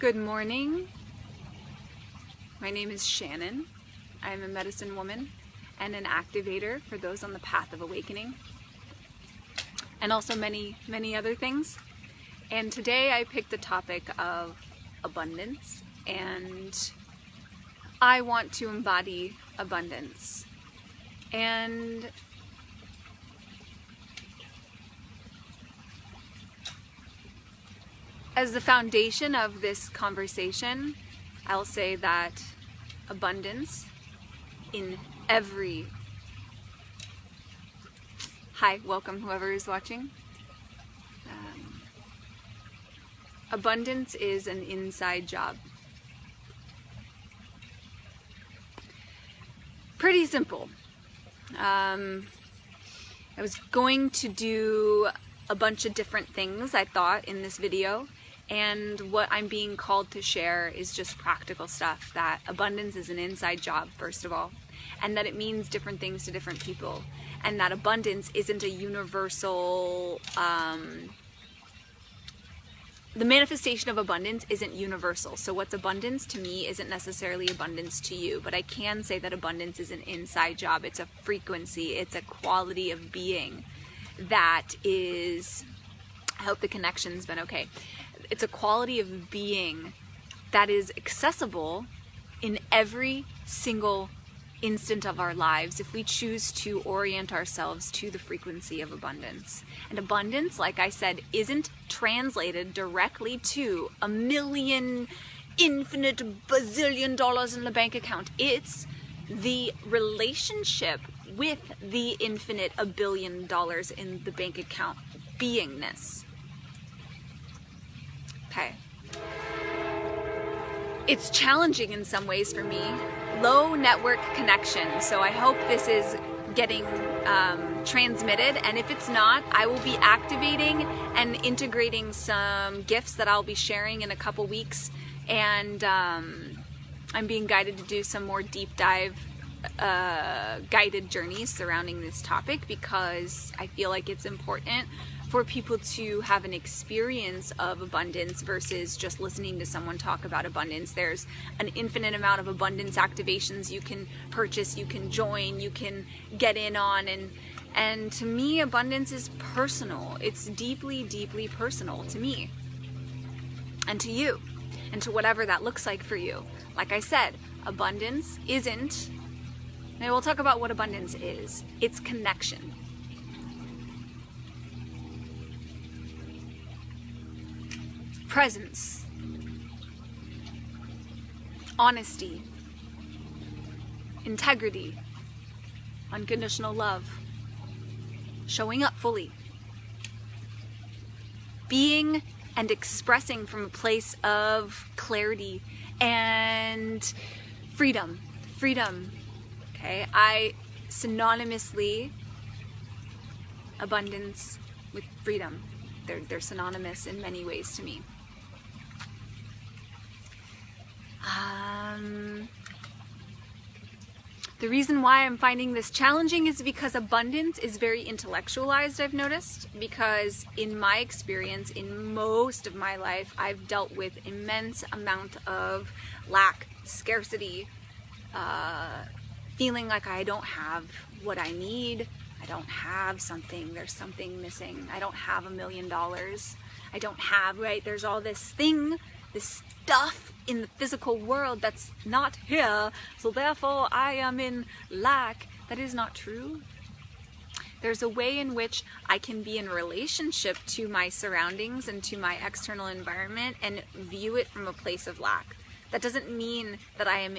Good morning. My name is Shannon. I'm a medicine woman and an activator for those on the path of awakening, and also many, many other things. And today I picked the topic of abundance, and I want to embody abundance. And as the foundation of this conversation, I'll say that abundance in every... Hi, welcome whoever is watching. Abundance is an inside job. Pretty simple. I was going to do a bunch of different things, I thought, in this video. And what I'm being called to share is just practical stuff, that abundance is an inside job, first of all, and that it means different things to different people, and that abundance isn't a universal, the manifestation of abundance isn't universal. So what's abundance to me isn't necessarily abundance to you, but I can say that abundance is an inside job. It's a frequency, it's a quality of being that is, I hope the connection's been okay. It's a quality of being that is accessible in every single instant of our lives if we choose to orient ourselves to the frequency of abundance. And abundance, like I said, isn't translated directly to a million, infinite, bazillion dollars in the bank account. It's the relationship with the infinite, a billion dollars in the bank account beingness. Okay. It's challenging in some ways for me. Low network connection. So I hope this is getting transmitted. And if it's not, I will be activating and integrating some gifts that I'll be sharing in a couple weeks. And I'm being guided to do some more deep dive guided journeys surrounding this topic, because I feel like it's important for people to have an experience of abundance versus just listening to someone talk about abundance. There's an infinite amount of abundance activations you can purchase, you can join, you can get in on, and to me, abundance is personal. It's deeply, deeply personal to me and to you and to whatever that looks like for you. Like I said, abundance isn't, and we'll talk about what abundance is. It's connection. Presence, honesty, integrity, unconditional love, showing up fully, being and expressing from a place of clarity and freedom. Okay, I synonymously, abundance with freedom. They're synonymous in many ways to me. The reason why I'm finding this challenging is because abundance is very intellectualized, I've noticed, because in my experience, in most of my life, I've dealt with immense amount of lack, scarcity, feeling like I don't have what I need, I don't have something, there's something missing, I don't have $1 million, I don't have, right, there's all this thing, this stuff in the physical world that's not here, so therefore I am in lack. That is not true. There's a way in which I can be in relationship to my surroundings and to my external environment and view it from a place of lack. That doesn't mean that I am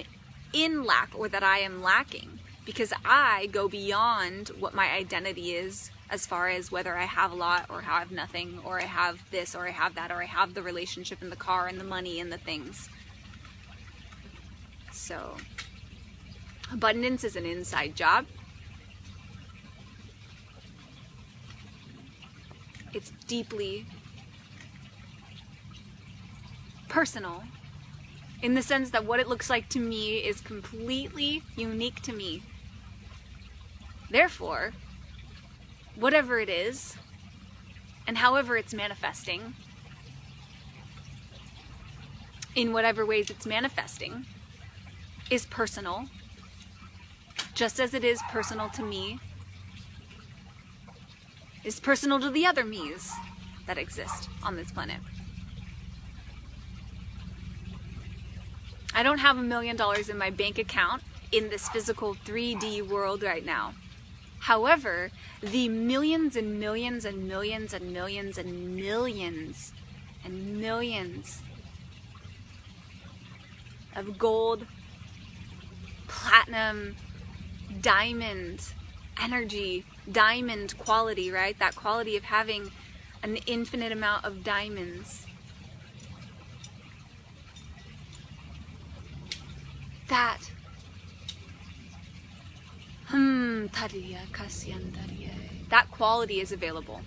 in lack or that I am lacking, because I go beyond what my identity is as far as whether I have a lot or have nothing, or I have this or I have that, or I have the relationship and the car and the money and the things. So, abundance is an inside job. It's deeply personal, in the sense that what it looks like to me is completely unique to me. Therefore, whatever it is, and however it's manifesting, in whatever ways it's manifesting is personal, just as it is personal to me, is personal to the other me's that exist on this planet. I don't have $1 million in my bank account in this physical 3D world right now. However, the millions and millions and millions and millions and millions and millions of gold, platinum, diamond energy, diamond quality, right? That quality of having an infinite amount of diamonds. That that quality is available.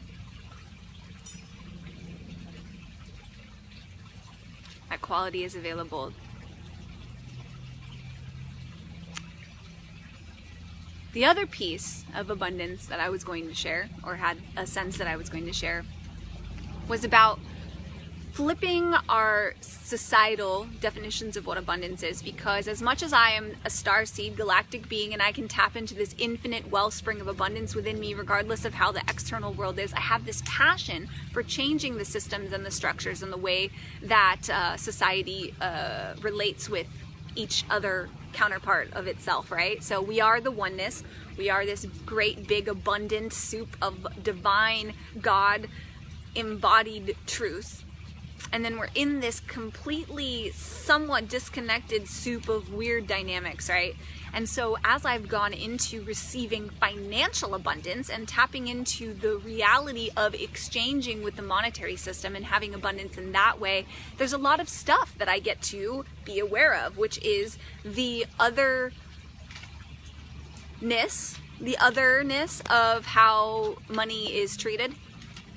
That quality is available. The other piece of abundance that I was going to share, or had a sense that I was going to share, was about flipping our societal definitions of what abundance is, because as much as I am a starseed galactic being and I can tap into this infinite wellspring of abundance within me regardless of how the external world is, I have this passion for changing the systems and the structures and the way that society relates with each other counterpart of itself, right? So we are the oneness. We are this great big abundant soup of divine God embodied truth. And then we're in this completely somewhat disconnected soup of weird dynamics, right? And so as I've gone into receiving financial abundance and tapping into the reality of exchanging with the monetary system and having abundance in that way, there's a lot of stuff that I get to be aware of, which is the otherness of how money is treated,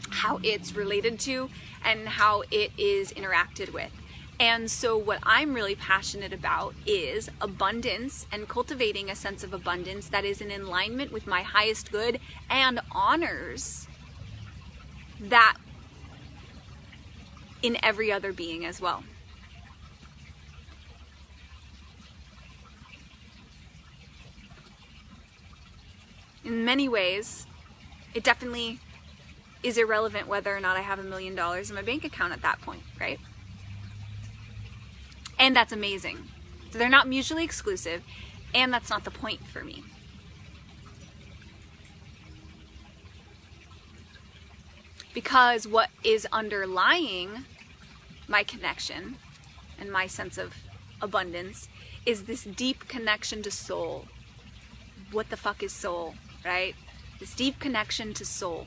how it's related to, and how it is interacted with. And so what I'm really passionate about is abundance and cultivating a sense of abundance that is in alignment with my highest good and honors that in every other being as well. In many ways, it definitely is irrelevant whether or not I have $1 million in my bank account at that point, right? And that's amazing. So they're not mutually exclusive, and that's not the point for me. Because what is underlying my connection and my sense of abundance is this deep connection to soul. What the fuck is soul, right? This deep connection to soul.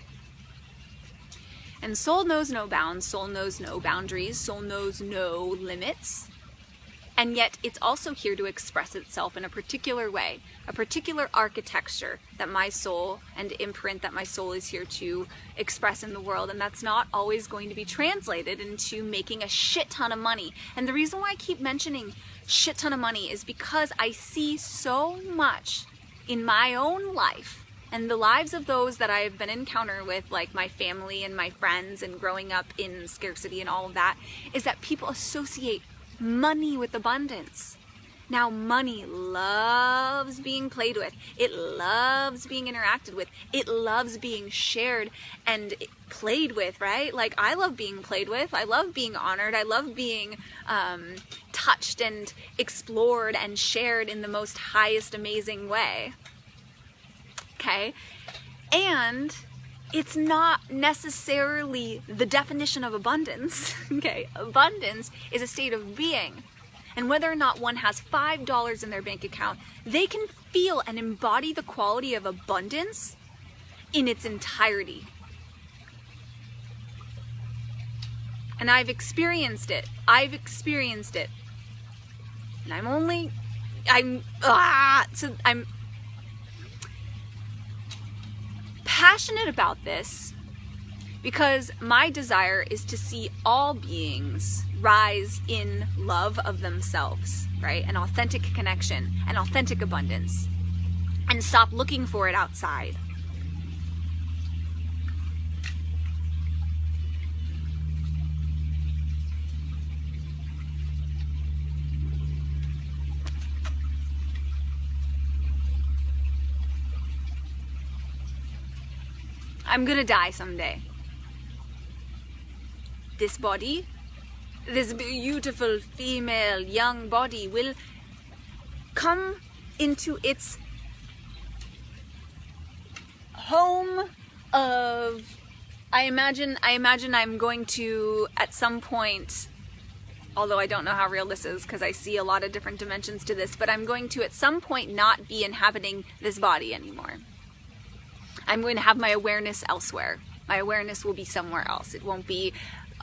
And soul knows no bounds, soul knows no boundaries, soul knows no limits. And yet it's also here to express itself in a particular way, a particular architecture that my soul and imprint that my soul is here to express in the world. And that's not always going to be translated into making a shit ton of money. And the reason why I keep mentioning shit ton of money is because I see so much in my own life and the lives of those that I've been encountered with, like my family and my friends and growing up in scarcity and all of that, is that people associate money with abundance. Now, money loves being played with. It loves being interacted with. It loves being shared and played with, right? Like, I love being played with. I love being honored. I love being touched and explored and shared in the most highest amazing way. Okay? And it's not necessarily the definition of abundance. Okay? Abundance is a state of being. And whether or not one has $5 in their bank account, they can feel and embody the quality of abundance in its entirety. And I've experienced it. And I'm passionate about this because my desire is to see all beings rise in love of themselves, right? An authentic connection, an authentic abundance, and stop looking for it outside. I'm gonna die someday. This body, this beautiful female young body will come into its home of, I imagine I'm going to at some point, although I don't know how real this is because I see a lot of different dimensions to this, but I'm going to at some point not be inhabiting this body anymore. I'm going to have my awareness elsewhere. My awareness will be somewhere else. It won't be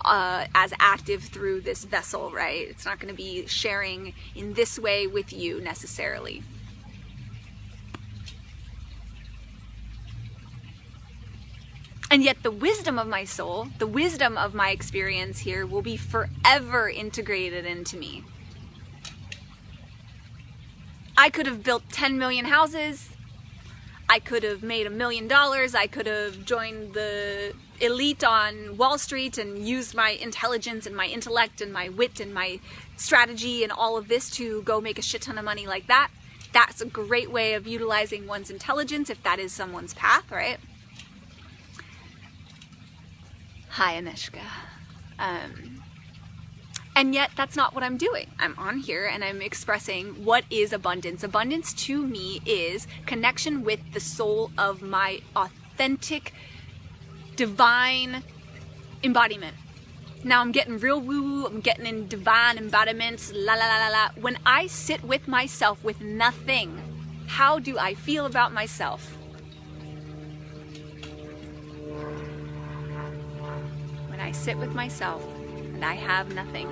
as active through this vessel, right? It's not going to be sharing in this way with you necessarily. And yet the wisdom of my soul, the wisdom of my experience here will be forever integrated into me. I could have built 10 million houses. I could have made $1 million. I could have joined the elite on Wall Street and used my intelligence and my intellect and my wit and my strategy and all of this to go make a shit ton of money like that. That's a great way of utilizing one's intelligence if that is someone's path, right? Hi, Anishka. And yet that's not what I'm doing. I'm on here and I'm expressing what is abundance. Abundance to me is connection with the soul of my authentic, divine embodiment. Now I'm getting real woo-woo, I'm getting in divine embodiment, la la la la la. When I sit with myself with nothing, how do I feel about myself? I sit with myself and I have nothing.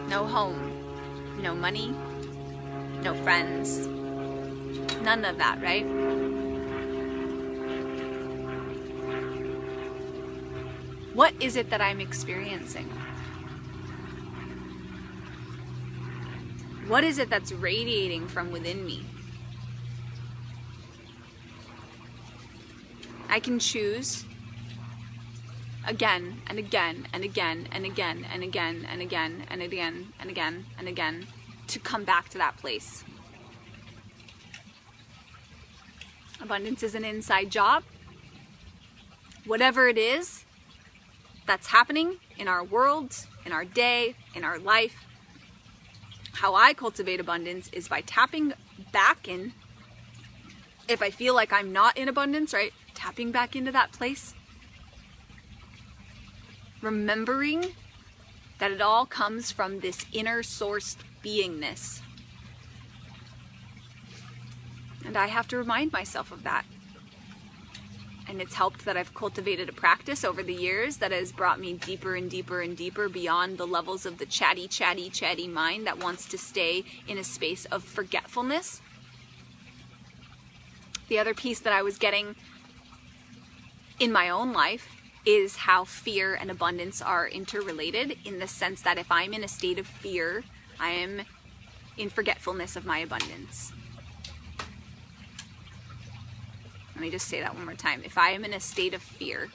No home, no money, no friends, none of that, right? What is it that I'm experiencing? What is it that's radiating from within me? I can choose again and again and again and again and again and again and again and again and again to come back to that place. Abundance is an inside job. Whatever it is that's happening in our world, in our day, in our life, how I cultivate abundance is by tapping back in. If I feel like I'm not in abundance, right? Tapping back into that place. Remembering that it all comes from this inner sourced beingness. And I have to remind myself of that. And it's helped that I've cultivated a practice over the years that has brought me deeper and deeper and deeper beyond the levels of the chatty mind that wants to stay in a space of forgetfulness. The other piece that I was getting in my own life is how fear and abundance are interrelated, in the sense that if I'm in a state of fear, I am in forgetfulness of my abundance. Let me just say that one more time. If I am in a state of fear,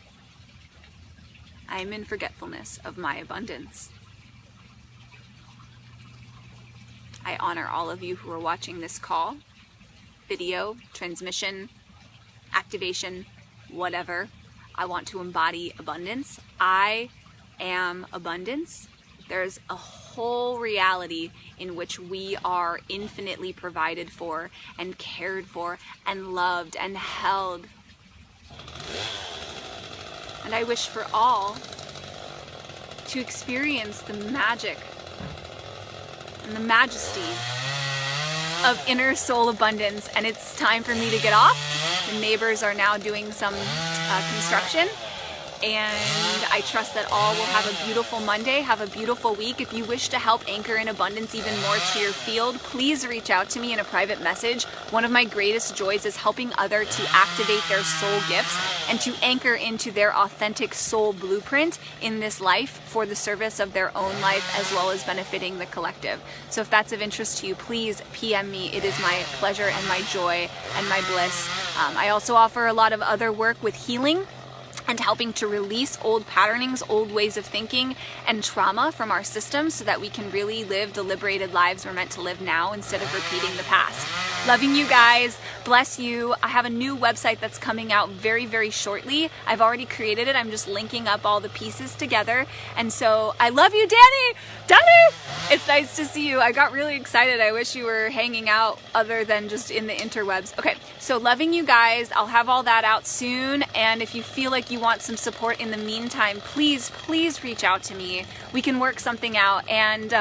I am in forgetfulness of my abundance. I honor all of you who are watching this call, video, transmission, activation, whatever. I want to embody abundance. I am abundance. There's a whole reality in which we are infinitely provided for and cared for and loved and held. And I wish for all to experience the magic and the majesty of inner soul abundance. And it's time for me to get off. The neighbors are now doing some construction, and I trust that all will have a beautiful Monday, have a beautiful week. If you wish to help anchor in abundance even more to your field, please reach out to me in a private message. One of my greatest joys is helping others to activate their soul gifts and to anchor into their authentic soul blueprint in this life for the service of their own life, as well as benefiting the collective. So if that's of interest to you, please PM me. It is my pleasure and my joy and my bliss. I also offer a lot of other work with healing and helping to release old patternings, old ways of thinking, and trauma from our systems so that we can really live the liberated lives we're meant to live now instead of repeating the past. Loving you guys. Bless you. I have a new website that's coming out very, very shortly. I've already created it. I'm just linking up all the pieces together. And so I love you, Danny. Danny! It's nice to see you. I got really excited. I wish you were hanging out other than just in the interwebs. Okay, so loving you guys. I'll have all that out soon. And if you feel like you want some support in the meantime, please, please reach out to me. We can work something out. And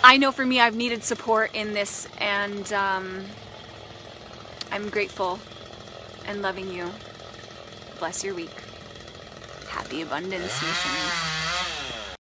I know for me, I've needed support in this, and I'm grateful and loving you. Bless your week. Happy abundance, nations.